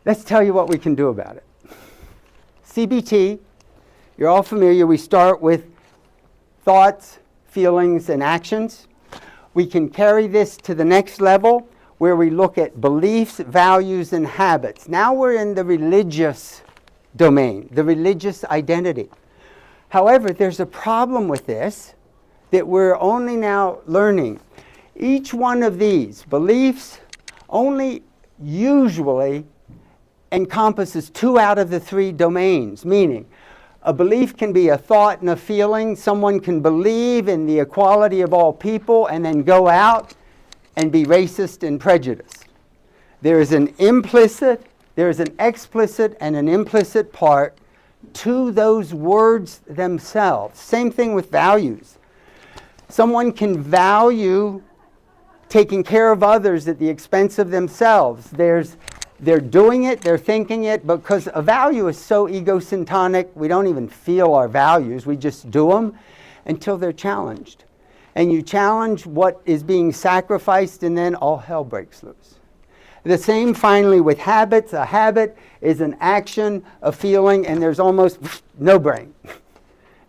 Let's tell you what we can do about it. CBT, you're all familiar. We start with thoughts, feelings, and actions. We can carry this to the next level where we look at beliefs, values, and habits. Now we're in the religious domain, the religious identity. However, there's a problem with this that we're only now learning. Each one of these beliefs only usually encompasses 2 out of the 3 domains, meaning a belief can be a thought and a feeling. Someone can believe in the equality of all people and then go out and be racist and prejudiced. There is an implicit, there is an explicit and an implicit part to those words themselves. Same thing with values. Someone can value taking care of others at the expense of themselves. They're doing it, they're thinking it, because a value is so egocentric, we don't even feel our values, we just do them until they're challenged. And you challenge what is being sacrificed, and then all hell breaks loose. The same finally with habits. A habit is an action, a feeling, and there's almost no brain,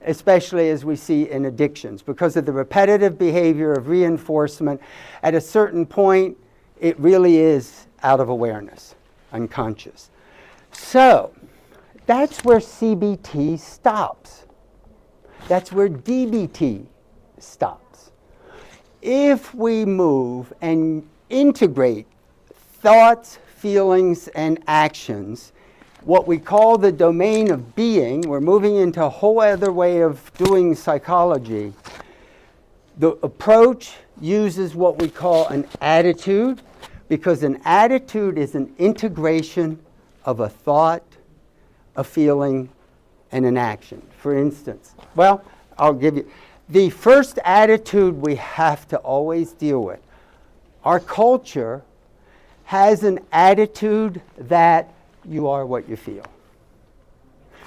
especially as we see in addictions. Because of the repetitive behavior of reinforcement, at a certain point, it really is out of awareness, unconscious. So, that's where CBT stops. That's where DBT stops. If we move and integrate thoughts, feelings, and actions, what we call the domain of being, we're moving into a whole other way of doing psychology. The approach uses what we call an attitude, because an attitude is an integration of a thought, a feeling, and an action. For instance, well, I'll give you the first attitude we have to always deal with. Our culture has an attitude that you are what you feel.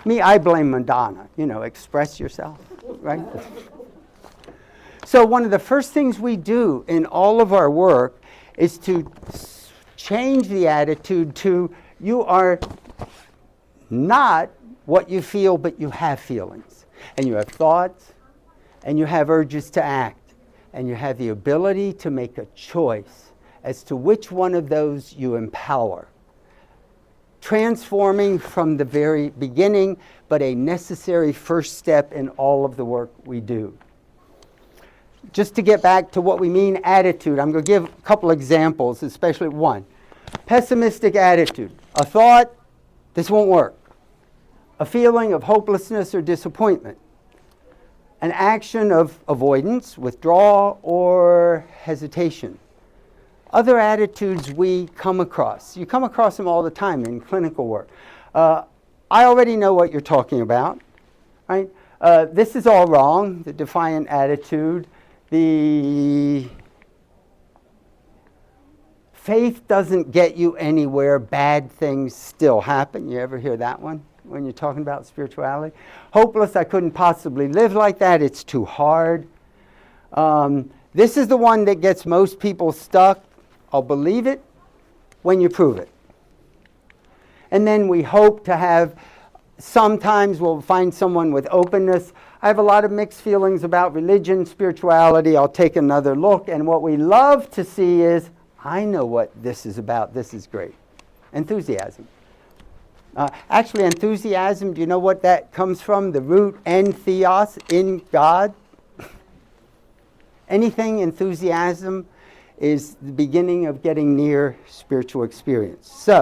Me, I blame Madonna. Express yourself, right? So one of the first things we do in all of our work is to change the attitude to you are not what you feel, but you have feelings. And you have thoughts, and you have urges to act. And you have the ability to make a choice as to which one of those you empower. Transforming from the very beginning, but a necessary first step in all of the work we do. Just to get back to what we mean attitude, I'm going to give a couple examples, especially one. Pessimistic attitude. A thought, this won't work. A feeling of hopelessness or disappointment. An action of avoidance, withdrawal, or hesitation. Other attitudes we come across. You come across them all the time in clinical work. I already know what you're talking about, right? This is all wrong, the defiant attitude. The faith doesn't get you anywhere, bad things still happen. You ever hear that one when you're talking about spirituality? Hopeless, I couldn't possibly live like that, it's too hard. This is the one that gets most people stuck. I'll believe it when you prove it. And then we hope to have, sometimes we'll find someone with openness. I have a lot of mixed feelings about religion, spirituality. I'll take another look. And what we love to see is, I know what this is about. This is great. Enthusiasm. Actually, enthusiasm, do you know what that comes from? The root entheos, in God. Anything enthusiasm is the beginning of getting near spiritual experience. So,